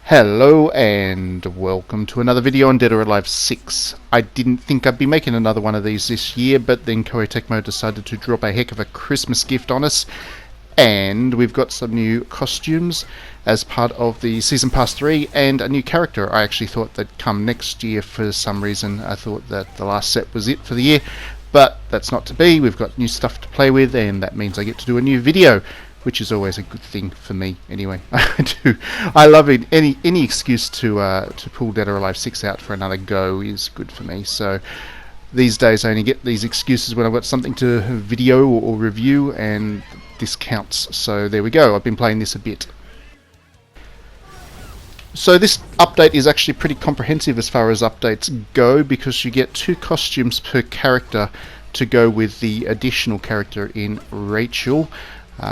Hello and welcome to another video on Dead or Alive 6. I didn't think I'd be making another one of these this year, but then Koei Tecmo decided to drop a heck of a Christmas gift on us, and we've got some new costumes as part of the Season Pass 3 and a new character. I actually thought they'd come next year for some reason. I thought that the last set was it for the year, but that's not to be. We've got new stuff to play with, and that means I get to do a new video, which is always a good thing for me. Anyway, I love it. Any excuse to pull Dead or Alive 6 out for another go is good for me. So these days I only get these excuses when I've got something to video or review, and this counts. So there we go. I've been playing this a bit. So this update is actually pretty comprehensive as far as updates go, because you get 2 costumes per character to go with the additional character in Rachel,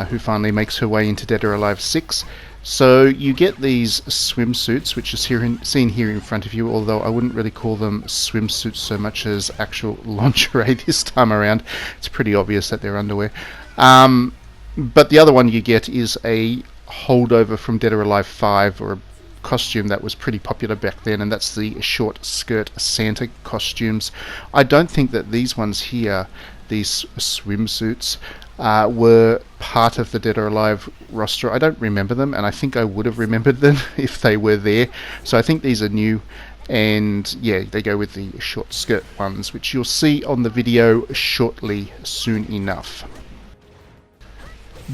who finally makes her way into Dead or Alive 6. So you get these swimsuits, which is seen here in front of you, although I wouldn't really call them swimsuits so much as actual lingerie this time around. It's pretty obvious that they're underwear. But the other one you get is a holdover from Dead or Alive 5, or a costume that was pretty popular back then, and that's the short skirt Santa costumes. I don't think that these ones here, these swimsuits, were part of the Dead or Alive roster. I don't remember them, and I think I would have remembered them if they were there. So I think these are new, and yeah, they go with the short skirt ones, which you'll see on the video shortly, soon enough.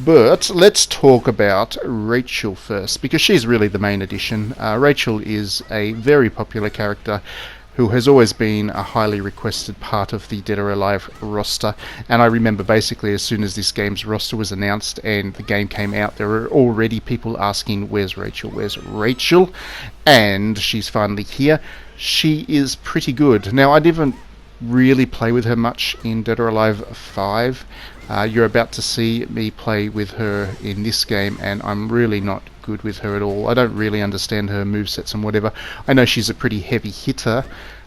But let's talk about Rachel first, because she's really the main addition. Rachel is a very popular character who has always been a highly requested part of the Dead or Alive roster, and I remember basically as soon as this game's roster was announced and the game came out, there were already people asking, where's Rachel, where's Rachel? And she's finally here. She is pretty good. Now, I didn't really play with her much in Dead or Alive 5. You're about to see me play with her in this game, and I'm really not good with her at all. I don't really understand her movesets and whatever. I know she's a pretty heavy hitter,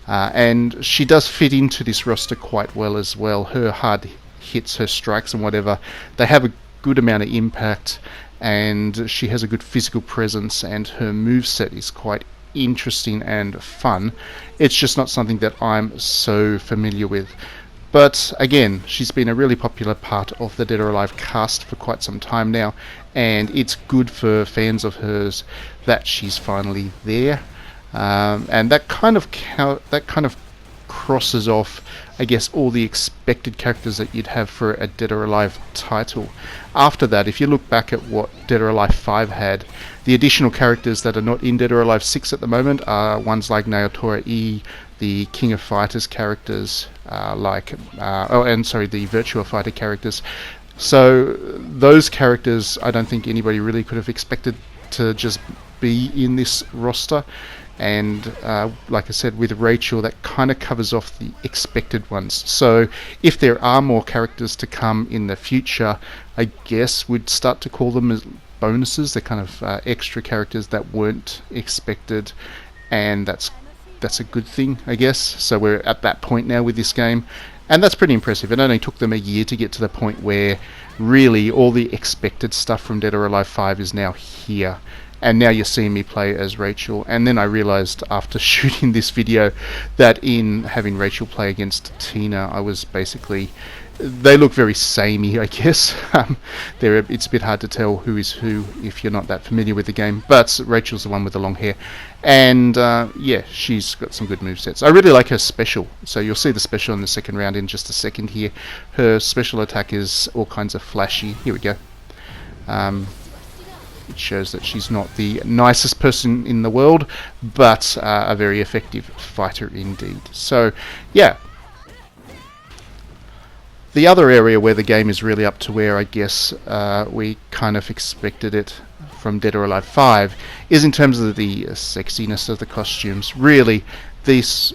and she does fit into this roster quite well as well. Her hard hits, her strikes and whatever, they have a good amount of impact, and she has a good physical presence, and her moveset is quite interesting and fun. It's just not something that I'm so familiar with. But again, she's been a really popular part of the Dead or Alive cast for quite some time now, and it's good for fans of hers that she's finally there. And that kind of crosses off, I guess, all the expected characters that you'd have for a Dead or Alive title. After that, if you look back at what Dead or Alive 5 had, the additional characters that are not in Dead or Alive 6 at the moment are ones like Naotora E, the King of Fighters characters, the Virtua Fighter characters. So those characters, I don't think anybody really could have expected to just be in this roster. And like I said, with Rachel, that kind of covers off the expected ones. So if there are more characters to come in the future, I guess we'd start to call them as bonuses. They're kind of extra characters that weren't expected, and that's a good thing, I guess. So we're at that point now with this game, and that's pretty impressive. It only took them a year to get to the point where really all the expected stuff from Dead or Alive 5 is now here. And now you're seeing me play as Rachel. And then I realized after shooting this video that in having Rachel play against Tina, I was basically... They look very samey, I guess. It's a bit hard to tell who is who if you're not that familiar with the game. But Rachel's the one with the long hair. And yeah, she's got some good movesets. I really like her special. So you'll see the special in the second round in just a second here. Her special attack is all kinds of flashy. Here we go. It shows that she's not the nicest person in the world, but a very effective fighter indeed. So, yeah. The other area where the game is really up to where I guess we kind of expected it from Dead or Alive 5 is in terms of the sexiness of the costumes. Really, these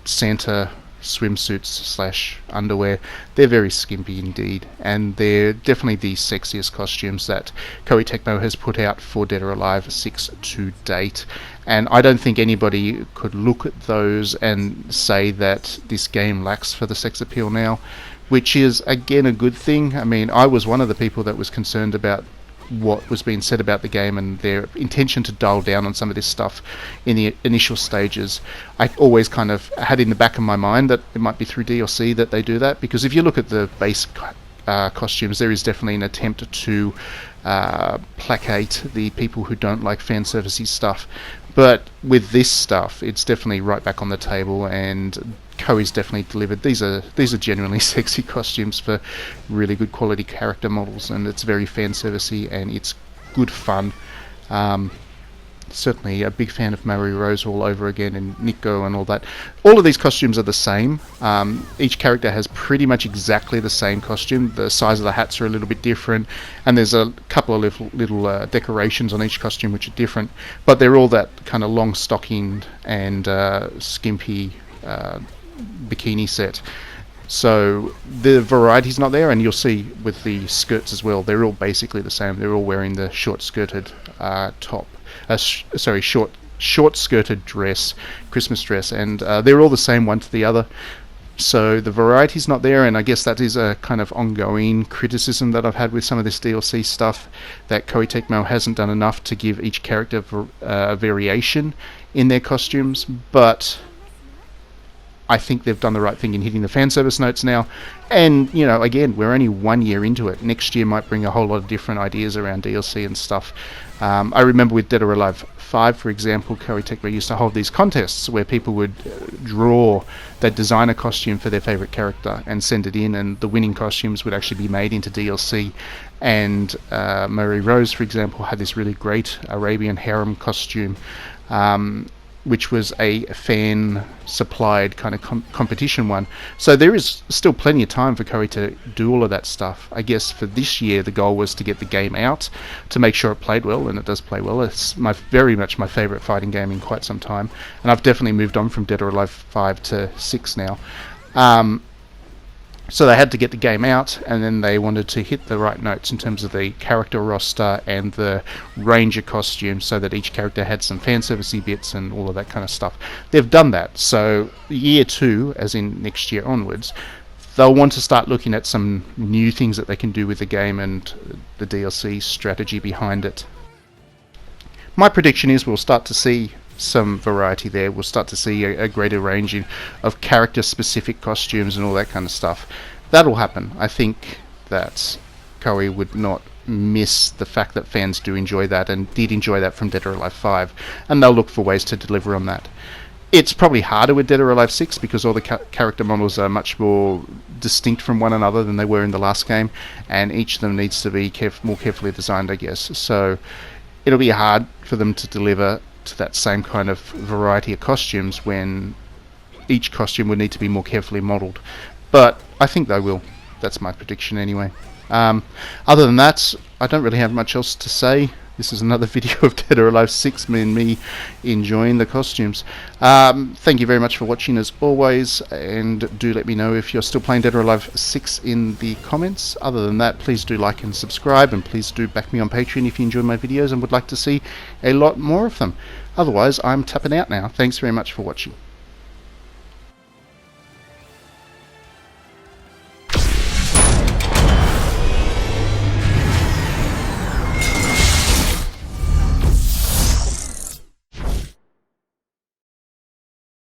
Santa swimsuits / underwear, they're very skimpy indeed, and they're definitely the sexiest costumes that Koei Tecmo has put out for Dead or Alive 6 to date, and I don't think anybody could look at those and say that this game lacks for the sex appeal now, which is again a good thing. I mean, I was one of the people that was concerned about what was being said about the game and their intention to dial down on some of this stuff in the initial stages, I always kind of had in the back of my mind that it might be through DLC that they do that, because if you look at the base costumes, there is definitely an attempt to placate the people who don't like fan servicey stuff. But with this stuff, it's definitely right back on the table, and Koei's definitely delivered. These are genuinely sexy costumes for really good quality character models, and it's very fan servicey and it's good fun. Certainly a big fan of Mary Rose all over again, and Nico and all that. All of these costumes are the same. Each character has pretty much exactly the same costume. The size of the hats are a little bit different, and there's a couple of little decorations on each costume which are different, but they're all that kind of long stockinged and skimpy bikini set. So the variety's not there, and you'll see with the skirts as well, they're all basically the same. They're all wearing the short skirted top. Short skirted dress, Christmas dress, and they're all the same one to the other. So the variety's not there, and I guess that is a kind of ongoing criticism that I've had with some of this DLC stuff, that Koei Tecmo hasn't done enough to give each character a variation in their costumes, but I think they've done the right thing in hitting the fan service notes now. And, you know, again, we're only 1 year into it. Next year might bring a whole lot of different ideas around DLC and stuff. I remember with Dead or Alive 5, for example, Koei Tecmo used to hold these contests where people would they'd design a costume for their favourite character and send it in, and the winning costumes would actually be made into DLC. And Mary Rose, for example, had this really great Arabian harem costume, which was a fan-supplied kind of competition one. So there is still plenty of time for Koei to do all of that stuff. I guess for this year, the goal was to get the game out, to make sure it played well, and it does play well. It's very much my favourite fighting game in quite some time, and I've definitely moved on from Dead or Alive 5 to 6 now. So they had to get the game out, and then they wanted to hit the right notes in terms of the character roster and the ranger costume, so that each character had some fan servicey bits and all of that kind of stuff. They've done that, so year 2, as in next year onwards, they'll want to start looking at some new things that they can do with the game and the DLC strategy behind it. My prediction is we'll start to see some variety there. We'll start to see a greater range of character-specific costumes and all that kind of stuff. That'll happen. I think that Koei would not miss the fact that fans do enjoy that, and did enjoy that from Dead or Alive 5, and they'll look for ways to deliver on that. It's probably harder with Dead or Alive 6 because all the character models are much more distinct from one another than they were in the last game, and each of them needs to be more carefully designed, I guess. So it'll be hard for them to deliver to that same kind of variety of costumes when each costume would need to be more carefully modelled. But I think they will. That's my prediction anyway. Other than that, I don't really have much else to say. This is another video of Dead or Alive 6, and me enjoying the costumes. Thank you very much for watching as always, and do let me know if you're still playing Dead or Alive 6 in the comments. Other than that, please do like and subscribe, and please do back me on Patreon if you enjoy my videos and would like to see a lot more of them. Otherwise, I'm tapping out now. Thanks very much for watching.